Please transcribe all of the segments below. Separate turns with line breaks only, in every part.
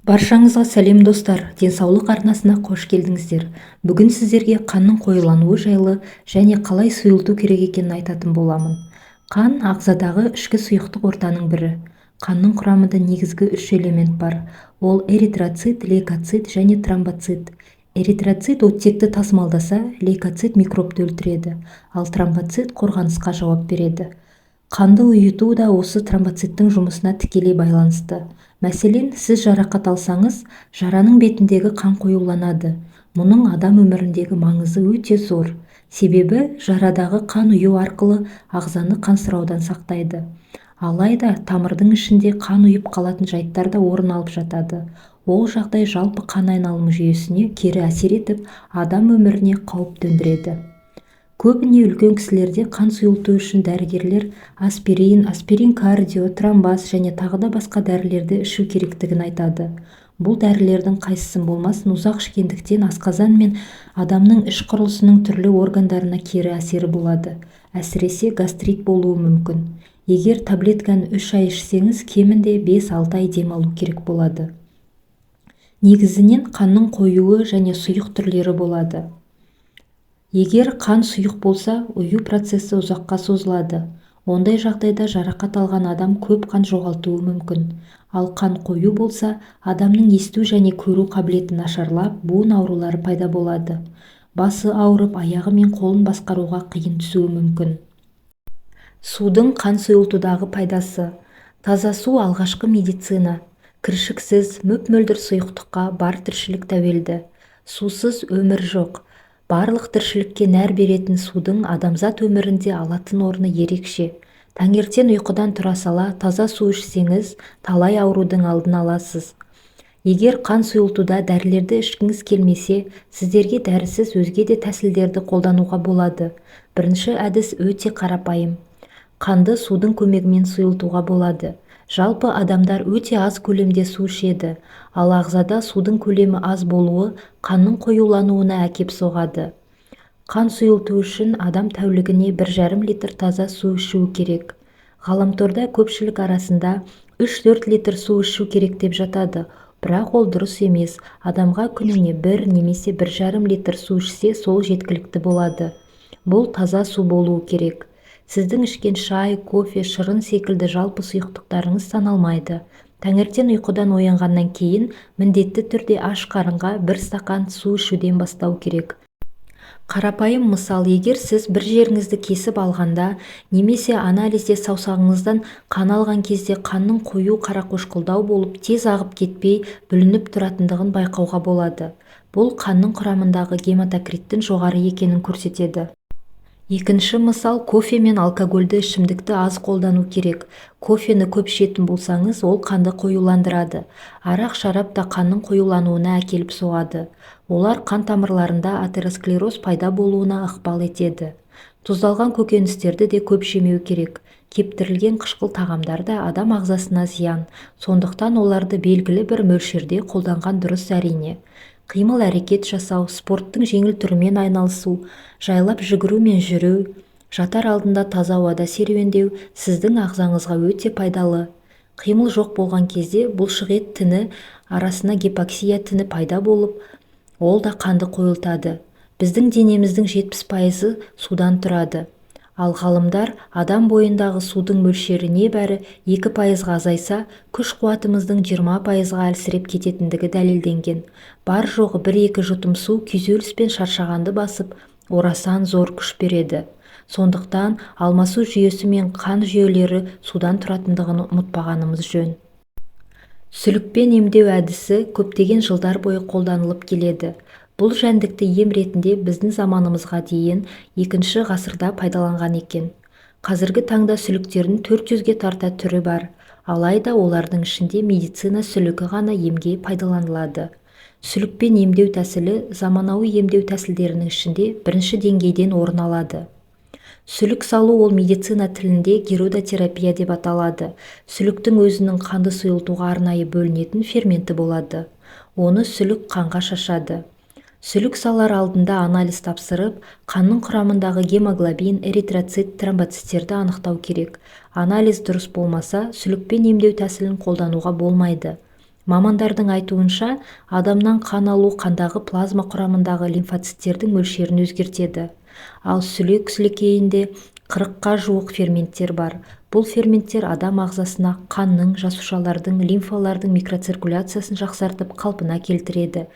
Баршаңызға сәлем достар, денсаулық арнасына қош келдіңіздер. Бүгін сіздерге қанның қоюлануы жайлы және қалай сұйылту керек екенін айтатын боламын. Қан ағзадағы ішкі сұйықтық ортаның бірі. Қанның құрамында негізгі үш элемент бар. Ол эритроцит, лейкоцит және тромбоцит. Эритроцит оттекті тасымалдаса, лейкоцит микробты өлтіреді, ал тромбоцит қорғанысқа жауап береді. Қанды ұйыту да осы тромбоциттің жұмысына тікелей байланысты. Мәселен, сіз жарақат алсаңыз, жараның бетіндегі қан қоюланады. Мұның адам өміріндегі маңызы өте зор. Себебі жарадағы қан ұю арқылы ағзаны қансыраудан сақтайды. Алайда тамырдың ішінде қан ұйып қалатын жайттар да орын алып жатады. Ол жағдай жалпы қан айналымы жүйесіне кері әсер етіп, адам өміріне қауіп төндіреді. Көбіне үлкен кісілерде қан сұйылту үшін дәрігерлер аспирин кардио, тромбаз және тағы да басқа дәрілерді ішу керектігін айтады. Бұл дәрілердің қайсысын болмасын ұзақ ішкендіктен асқазан мен адамның іш құрылысының түрлі органдарына кері әсері болады. Әсіресе гастрит болуы мүмкін. Егер таблетканы 3 ай ішсеңіз, кемінде 5-6 ай демалу керек болады. Негізінен қанның қоюы және сұйық түрлері болады. Егер қан сұйық болса, ұю процесі ұзаққа созылады. Ондай жағдайда жарақат алған адам көп қан жоғалтуы мүмкін. Ал қан қою болса, адамның есту және көру қабілеті нашарлап, буын аурулары пайда болады. Басы ауырып, аяғы мен қолын басқаруға қиын түсуі мүмкін. Судың қан сұйылтудағы пайдасы. Таза су алғашқы медицина. Кіршіксіз, мөп-мөлдір сұйықтыққа бар тіршілік тәуелді. Сусыз өмір жоқ. Барлық тіршілікке нәр беретін судың адамзат өмірінде алатын орны ерекше. Таңертең ұйқыдан тұра сала таза су ішсеңіз, талай аурудың алдын аласыз. Егер қан сұйылтуда дәрілерді ішкіңіз келмесе, сіздерге дәрісіз өзге де тәсілдерді қолдануға болады. Бірінші әдіс өте қарапайым. Қанды судың көмегімен сұйылтуға болады. Жалпы адамдар өте аз көлемде су ішеді, ал ағзада судың көлемі аз болуы қанның қоюлануына әкеп соғады. Қан сұйылту үшін адам тәулігіне 1,5 литр таза су ішуі керек. Ғаламторда көпшілік арасында 3-4 литр су ішу керек деп жатады, бірақ ол дұрыс емес. Адамға күніне 1 немесе 1,5 литр су ішсе, сол жеткілікті болады. Бұл таза су болуы керек. Сіздің ішкен шай, кофе, шырын секілді жалпы сұйықтықтарыңыз саналмайды. Таңертең ұйқыдан оянғаннан кейін міндетті түрде аш қарынға 1 стақан су ішуден бастау керек. Қарапайым мысал, егер сіз бір жеріңізді кесіп алғанда немесе анализде саусағыңыздан қан алған кезде қанның қою қарақошқылдау болып тез ағып кетпей бүлініп тұратындығын байқауға болады. Бұл қанның құрамындағы гематокриттің жоғары екенін көрсетеді. Екінші мысал, кофе мен алкогольді ішімдікті аз қолдану керек. Кофені көп ішетін болсаңыз, ол қанды қоюландырады. Арақ, шарап та қанның қоюлануына әкеліп соғады. Олар қан тамырларында атеросклероз пайда болуына ықпал етеді. Тұздалған көкөністерді де көп жемеу керек. Кептірілген қышқыл тағамдар да адам ағзасына зиян. Сондықтан оларды белгілі бір мөлшерде қолданған дұрыс әрине. Қимыл әрекет жасау, спорттың жеңіл түрімен айналысу, жайлап жүгіру мен жүру, жатар алдында таза ауада серуендеу сіздің ағзаңызға өте пайдалы. Қимыл жоқ болған кезде бұлшықет тіні арасына гипоксия тіні пайда болып, ол да қанды қойылтады. Біздің денеміздің 70% судан тұрады. Ал ғалымдар адам бойындағы судың мөлшері небәрі 2%-ға азайса, күш қуатымыздың 20%-ға әлсіреп кететіндігі дәлелденген. Бар жоғы 1-2 жұтым су күйзеліс пен шаршағанды басып, орасан зор күш береді. Сондықтан алмасу жүйесі мен қан жүйелері судан тұратындығын ұмытпағанымыз жөн. Сүлікпен емдеу әдісі көптеген жылдар бойы қолданылып келеді. Бұл жәндікті ем ретінде біздің заманымызға дейін 2 ғасырда пайдаланған екен. Қазіргі таңда сүліктердің 400-ге тарта түрі бар, алайда олардың ішінде медицина сүлігі ғана емге пайдаланылады. Сүлікпен емдеу тәсілі заманауи емдеу тәсілдерінің ішінде бірінші деңгейден орын алады. Сүлік салу ол медицина тілінде гирудотерапия деп аталады. Сүліктің өзінің қанды сұйылтуға арнайы бөлінетін ферменті болады. Оны сүлік қанға шашады. Сүлік салар алдында анализ тапсырып, қанның құрамындағы гемоглобин, эритроцит, тромбоциттерді анықтау керек. Анализ дұрыс болмаса, сүлікпен емдеу тәсілін қолдануға болмайды. Мамандардың айтуынша, адамнан қан алу қандағы плазма құрамындағы лимфоциттердің мөлшерін өзгертеді. Ал сүлек сілекейінде 40-қа жуық ферменттер бар. Бұл ферменттер адам ағзасына қанның, жасушалардың, лимфалардың микроциркуляциясын жақсартып, қалпына келтіреді.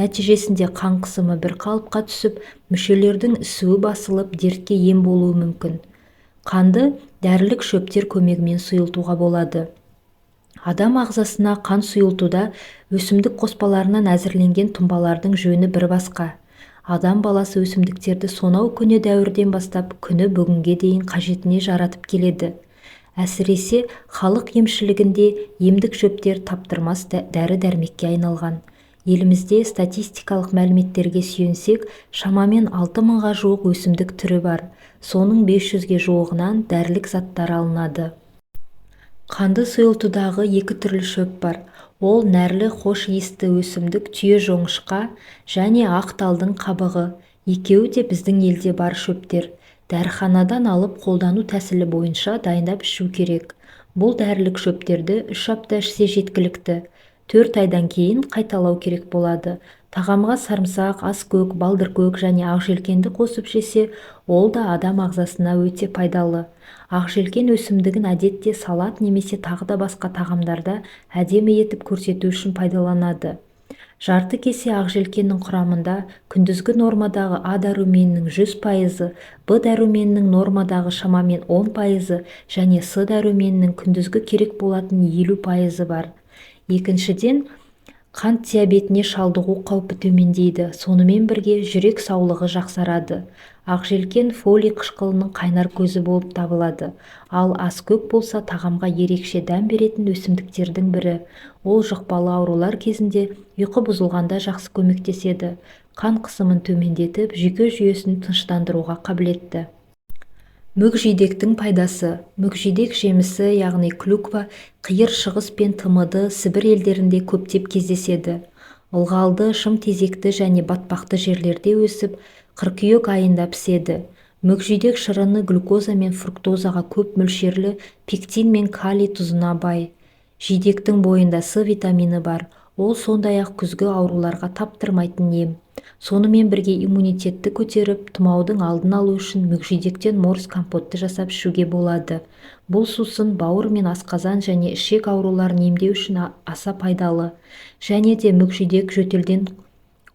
Нәтижесінде қан қысымы бір қалыпқа түсіп, мүшелердің ісуі басылып, дертке ем болуы мүмкін. Қанды дәрілік шөптер көмегімен сұйылтуға болады. Адам ағзасына қан сұйылтуда өсімдік қоспаларынан әзірленген тұнбалардың жөні бір басқа. Адам баласы өсімдіктерді сонау көне дәуірден бастап күні бүгінге дейін қажетіне жаратып келеді. Әсіресе халық емшілігінде емдік шөптер таптырмас дәрі-дәрмекке айналған. Елімізде статистикалық мәліметтерге сүйенсек, шамамен 6000-ға жуық өсімдік түрі бар. Соның 500-ге жуығынан дәрілік заттар алынады. Қанды сұйылтудағы екі түрлі шөп бар. Ол нәрлі хош иісті өсімдік түйе жоңышқа және ақ талдың қабығы. Екеуі де біздің елде бар шөптер. Дәріханадан алып қолдану тәсілі бойынша дайындап ішу керек. Бұл дәрілік шөптерді 3 апта ішсе жеткілікті. 4 айдан кейін қайталау керек болады. Тағамға сарымсақ, аскөк, балдыркөк және ақжелкенді қосып жесе, ол да адам ағзасына өте пайдалы. Ақжелкен өсімдігін әдетте салат немесе тағы да басқа тағамдарда әдемі етіп көрсету үшін пайдаланады. Жарты кесе ақжелкеннің құрамында күндізгі нормадағы А дәруменінің 100%, Б дәруменінің нормадағы шамамен 10% және С дәруменінің күндізгі керек болатын 50% бар. Екіншіден, қант диабетіне шалдығу қаупі төмендейді, сонымен бірге жүрек саулығы жақсарады. Ақжелкен фолий қышқылының қайнар көзі болып табылады. Ал аскөк болса тағамға ерекше дәм беретін өсімдіктердің бірі. Ол жұқпалы аурулар кезінде ұйқы бұзылғанда жақсы көмектеседі. Қан қысымын төмендетіп, жүйке жүйесін тыныштандыруға қабілетті. Мүкжидектің пайдасы. Мүкжидек жемісі, яғни клюква, қиыр шығыс пен тмд, Сібір елдерінде көптеп кездеседі. Ылғалды, шымтезекті және батпақты жерлерде өсіп, қыркүйек айында піседі. Мүкжидек шырыны глюкоза мен фруктозаға көп мөлшерлі пектин мен калий тұзына бай. Жидектің бойында С витамині бар. Ол сондай-ақ күзгі ауруларға таптырмайтын ем. Сонымен бірге иммунитетті көтеріп, тұмаудың алдын алу үшін мүкжидектен морс компотты жасап ішуге болады. Бұл сусын бауыр мен асқазан және ішек ауруларын емдеу үшін аса пайдалы. Және де мүкжидек жөтелден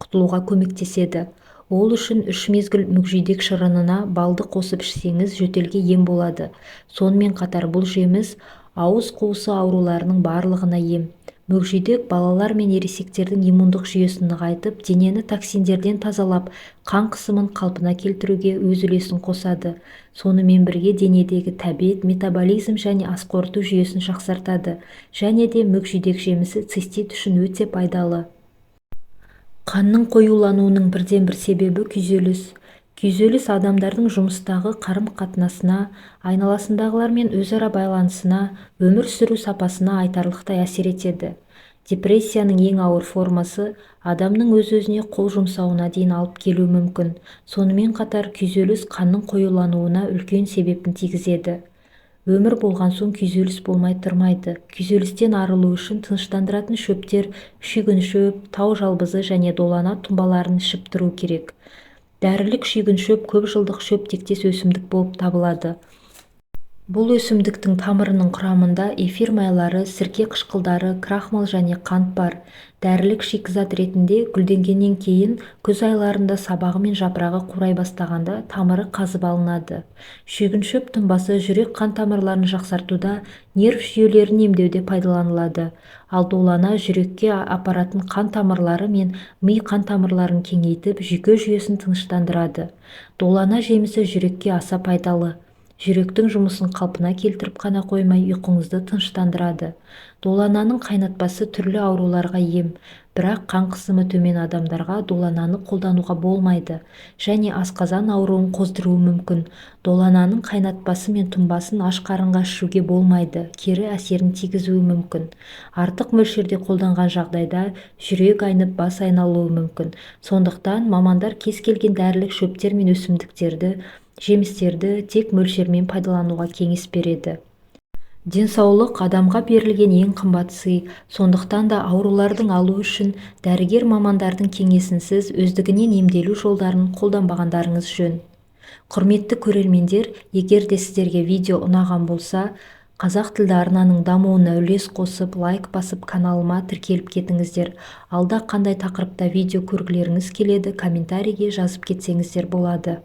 құтылуға көмектеседі. Ол үшін 3 мезгіл мүкжидек шырынына балды қосып ішсеңіз жөтелге ем болады. Сонымен қатар бұл жеміс ауыз қуысы ауруларының барлығына ем. Мүкжидек балалар мен ересектердің иммундық жүйесін нығайтып, денені токсиндерден тазалап, қан қысымын қалпына келтіруге өз үлесін қосады. Сонымен бірге денедегі тәбет, метаболизм және ас қорыту жүйесін жақсартады. Және де мүкжидек жемісі цистит үшін өте пайдалы. Қанның қоюлануының бірден-бір себебі күйзеліс. Күйзеліс адамдардың жұмыстағы қарым-қатынасына, айналасындағылармен өзара байланысына, өмір сүру сапасына айтарлықтай әсер етеді. Депрессияның ең ауыр формасы адамның өз-өзіне қол жұмсауына дейін алып келуі мүмкін. Сонымен қатар күйзеліс қанның қоюлануына үлкен себепін тигізеді. Өмір болған соң күйзеліс болмай тұрмайды. Күйзелістен арылу үшін тыныштандыратын шөптер, шүйгін шөп, тау жалбызы және долана тұнбаларын ішіп тұру керек. Дәрілік шүйгін шөп көп жылдық шөп тектес өсімдік болып табылады. Бұл өсімдіктің тамырының құрамында эфир майлары, сірке қышқылдары, крахмал және қант бар. Дәрілік шикізат ретінде гүлденгеннен кейін күз айларында сабағы мен жапырағы қурай бастағанда тамыры қазып алынады. Шүйгін шөп тұнбасы жүрек қан тамырларын жақсартуда, нерв жүйелерін емдеуде пайдаланылады. Ал долана жүрекке апаратын қан тамырлары мен ми қан тамырларын кеңейтіп, жүйке жүйесін тыныштандырады. Долана жемісі жүрекке аса пайдалы. Жүректің жұмысын қалпына келтіріп қана қоймай, ұйқыңызды тыныштандырады. Долананың қайнатпасы түрлі ауруларға ем, бірақ қан қысымы төмен адамдарға долананы қолдануға болмайды және асқазан ауруын қоздыруы мүмкін. Долананың қайнатпасы мен тұнбасын аш қарынға ішуге болмайды, кері әсерін тигізуі мүмкін. Артық мөлшерде қолданған жағдайда жүрек айнып, бас айналуы мүмкін. Сондықтан мамандар кез келген дәрілік шөптер мен өсімдіктерді, жемістерді тек мөлшермен пайдалануға кеңес береді. Денсаулық адамға берілген ең қымбат сый, сондықтан да аурулардың алу үшін дәрігер мамандардың кеңесінсіз өздігінен емделу жолдарын қолданбағандарыңыз жөн. Құрметті көрермендер, егер де сіздерге видео ұнаған болса, қазақ тілді арнаның дамуына үлес қосып, лайк басып, каналыма тіркеліп кетіңіздер. Алда қандай тақырыпта видео көргілеріңіз келеді, комментарийге жазып кетсеңіздер болады.